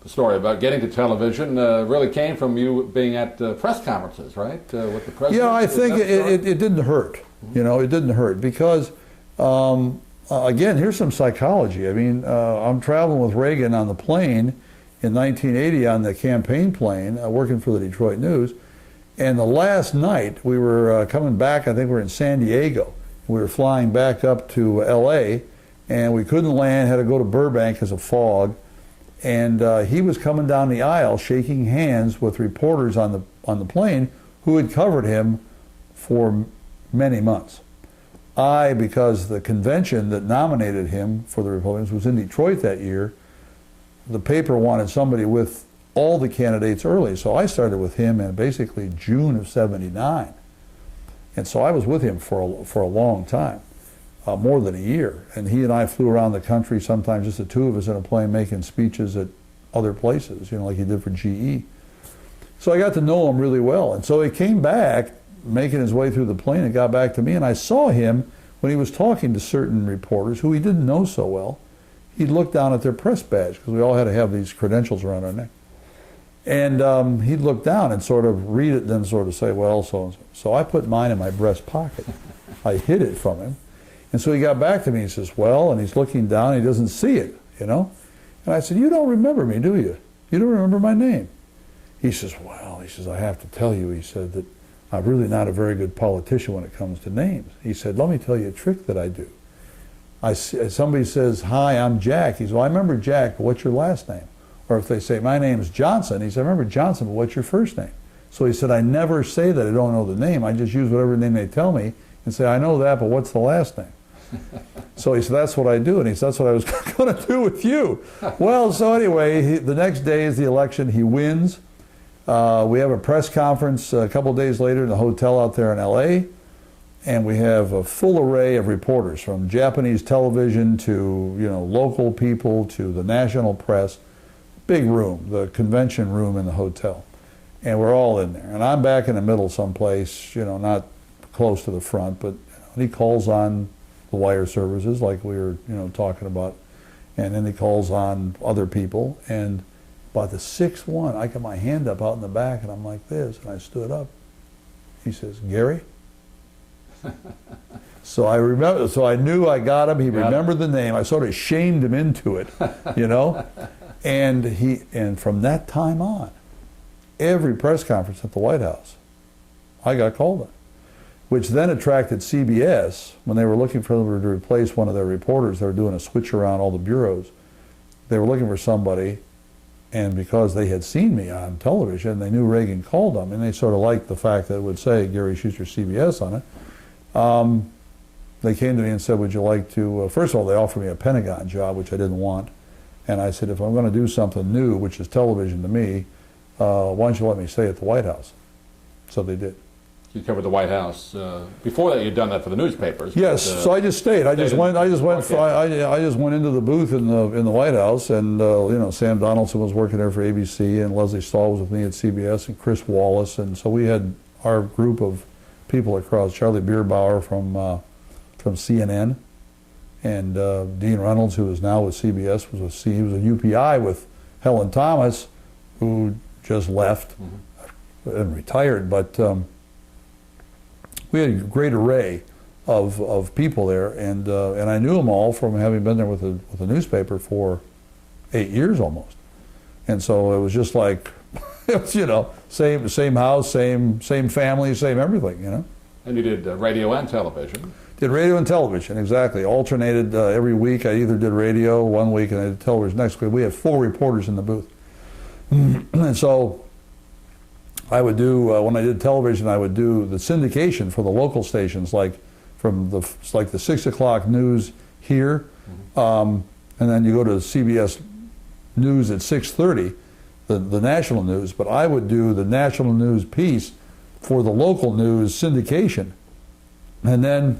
the story about getting to television really came from you being at press conferences, right? With the president. Yeah, I think it didn't hurt. Mm-hmm. You know, it didn't hurt because, again, here's some psychology. I mean, I'm traveling with Reagan on the plane in 1980 on the campaign plane, working for the Detroit News. And the last night we were coming back, I think we were in San Diego. We were flying back up to L.A., and we couldn't land, had to go to Burbank because of fog. And he was coming down the aisle shaking hands with reporters on the plane who had covered him for many months. Because the convention that nominated him for the Republicans was in Detroit that year, the paper wanted somebody with all the candidates early. So I started with him in basically June of '79. And so I was with him for a long time. More than a year. And he and I flew around the country, sometimes just the two of us in a plane making speeches at other places, you know, like he did for GE. So I got to know him really well. And so he came back, making his way through the plane, and got back to me. And I saw him when he was talking to certain reporters who he didn't know so well. He'd look down at their press badge, because we all had to have these credentials around our neck. And he'd look down and sort of read it, then sort of say, well, so-and-so. So I put mine in my breast pocket. I hid it from him. And so he got back to me, he says, well, and he's looking down, he doesn't see it, you know? And I said, you don't remember me, do you? You don't remember my name? He says, well, he says, I have to tell you, he said, that I'm really not a very good politician when it comes to names. He said, let me tell you a trick that I do. Somebody says, hi, I'm Jack. He says, well, I remember Jack, but what's your last name? Or if they say, my name's Johnson, he said, I remember Johnson, but what's your first name? So he said, I never say that I don't know the name. I just use whatever name they tell me and say, I know that, but what's the last name? So he said, that's what I do. And he said, that's what I was going to do with you. Well, so anyway, the next day is the election. He wins. We have a press conference a couple of days later in the hotel out there in L.A., and we have a full array of reporters, from Japanese television to, you know, local people to the national press. Big room, the convention room in the hotel. And we're all in there. And I'm back in the middle someplace, you know, not close to the front, but he calls on the wire services like we were, you know, talking about. And then he calls on other people. And by the sixth one, I got my hand up out in the back, and I'm like this, and I stood up. He says, Gary? So I remember, so I knew I got him. He remembered the name. I sort of shamed him into it, you know. And from that time on, every press conference at the White House, I got called on, which then attracted CBS when they were looking for them to replace one of their reporters. They were doing a switch around all the bureaus. They were looking for somebody, and because they had seen me on television, they knew Reagan called them, and they sort of liked the fact that it would say Gary Schuster, CBS on it. They came to me and said, would you like to, first of all, they offered me a Pentagon job, which I didn't want. And I said, if I'm going to do something new, which is television to me, why don't you let me stay at the White House? So they did. You covered the White House. Before that, you'd done that for the newspapers. Yes, but, so I just stayed. I just went into the booth in the White House, and you know, Sam Donaldson was working there for ABC, and Leslie Stahl was with me at CBS, and Chris Wallace, and so we had our group of people across. Charlie Bierbauer from CNN, and Dean Reynolds, who is now with CBS, he was a UPI with Helen Thomas, who just left and retired, but. We had a great array of people there, and I knew them all from having been there with the newspaper for 8 years almost, and so it was just like, it was, you know, same house, same family, same everything, you know. And you did radio and television. Did radio and television, exactly. Alternated every week. I either did radio one week and I did television next week. We had 4 reporters in the booth, and so. I would do, when I did television, I would do the syndication for the local stations, like the 6 o'clock news here, and then you go to CBS News at 6:30, the national news, but I would do the national news piece for the local news syndication. And then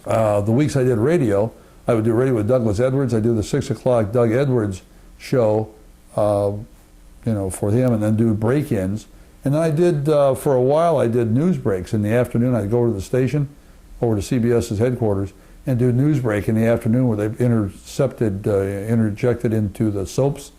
the weeks I did radio, I would do radio with Douglas Edwards. I do the 6 o'clock Doug Edwards show, you know, for him, and then do break-ins. And then I did, for a while, I did news breaks in the afternoon. I'd go to the station, over to CBS's headquarters, and do news break in the afternoon where they interjected into the soaps.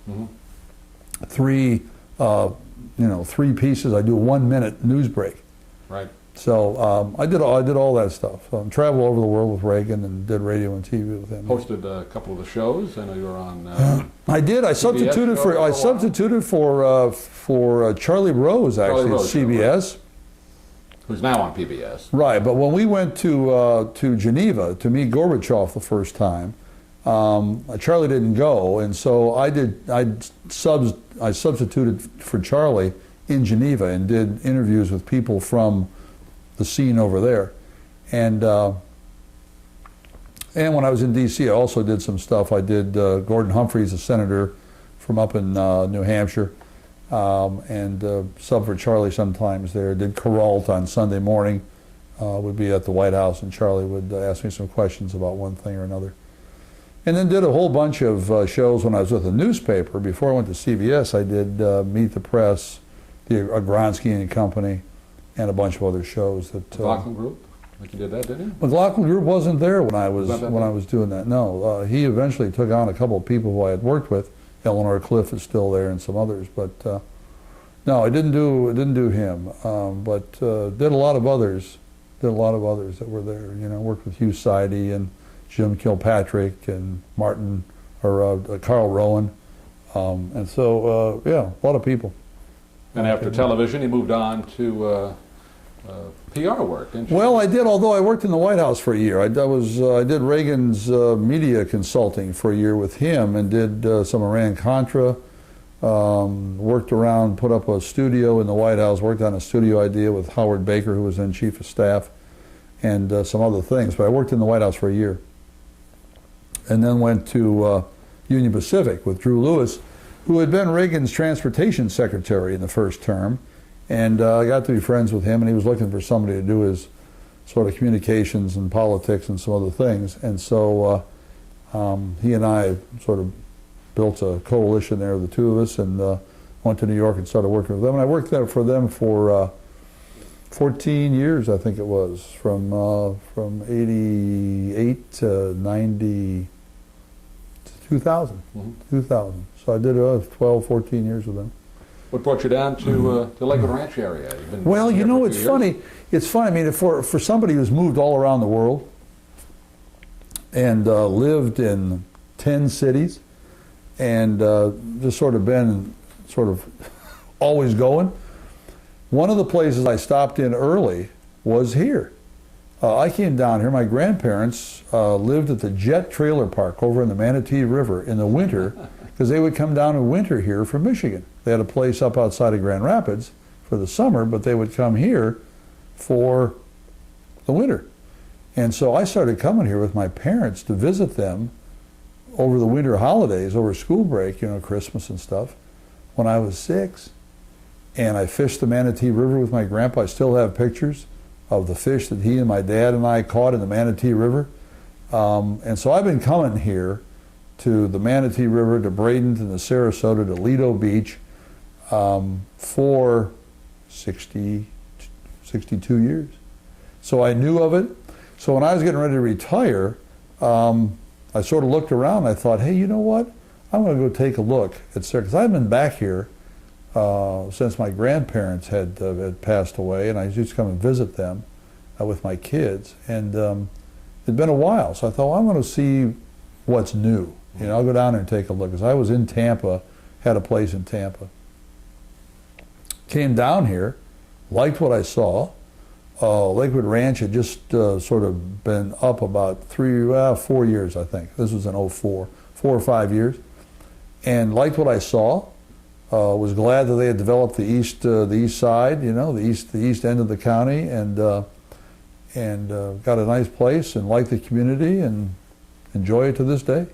three, three pieces. I do a 1 minute news break. Right. So I did all that stuff. Traveled all over the world with Reagan and did radio and TV with him. Hosted a couple of the shows. I know you were on. I did. I substituted for Charlie Rose actually at CBS. Right. Who's now on PBS. Right, but when we went to Geneva to meet Gorbachev the first time, Charlie didn't go, and so I substituted for Charlie in Geneva and did interviews with people from the scene over there, and when I was in D.C., I also did some stuff. I did Gordon Humphreys, a senator from up in New Hampshire. And sub for Charlie sometimes there. Did Caralt on Sunday morning, would be at the White House, and Charlie would ask me some questions about one thing or another. And then did a whole bunch of shows when I was with a newspaper. Before I went to CBS, I did Meet the Press, the Agronsky and Company, and a bunch of other shows. That McLaughlin Group? Like you did that, didn't you? McLaughlin Group wasn't there when I was doing that. No, he eventually took on a couple of people who I had worked with. Eleanor Cliff is still there, and some others, but no, I didn't do him. But did a lot of others. Did a lot of others that were there. Worked with Hugh Sidey and Jim Kilpatrick and Carl Rowan, and so yeah, a lot of people. And after television, you moved on to PR work, didn't you? Well, I did. Although I worked in the White House for a year, I did Reagan's media consulting for a year with him, and did some Iran-Contra. Worked around, put up a studio in the White House. Worked on a studio idea with Howard Baker, who was then chief of staff, and some other things. But I worked in the White House for a year, and then went to Union Pacific with Drew Lewis, who had been Reagan's transportation secretary in the first term. And I got to be friends with him, and he was looking for somebody to do his sort of communications and politics and some other things. And so he and I sort of built a coalition there, the two of us, and went to New York and started working with them. And I worked there for them for 14 years, I think it was, from 88 to 90 to 2000. Mm-hmm. 2000. So I did 12, 14 years with them. What brought you down to the Lakewood Ranch area? Well, it's funny. It's funny. I mean, for somebody who's moved all around the world and lived in 10 cities and just sort of been always going, one of the places I stopped in early was here. I came down here. My grandparents lived at the Jet Trailer Park over in the Manatee River in the winter, because they would come down in winter here from Michigan. They had a place up outside of Grand Rapids for the summer, but they would come here for the winter. And so I started coming here with my parents to visit them over the winter holidays, over school break, Christmas and stuff, when I was 6. And I fished the Manatee River with my grandpa. I still have pictures of the fish that he and my dad and I caught in the Manatee River. And so I've been coming here to the Manatee River, to Bradenton, to Sarasota, to Lido Beach for 62 years. So I knew of it. So when I was getting ready to retire, I sort of looked around and I thought, hey, you know what? I'm going to go take a look at Sarasota, because I've been back here since my grandparents had passed away, and I used to come and visit them with my kids. And it'd been a while, so I thought, well, I'm going to see what's new. I'll go down there and take a look. Because I was in Tampa, had a place in Tampa. Came down here, liked what I saw. Lakewood Ranch had just sort of been up about 4 years, I think. This was in 04, 4 or 5 years. And liked what I saw. Was glad that they had developed the east side, the east end of the county, and got a nice place and liked the community and enjoy it to this day.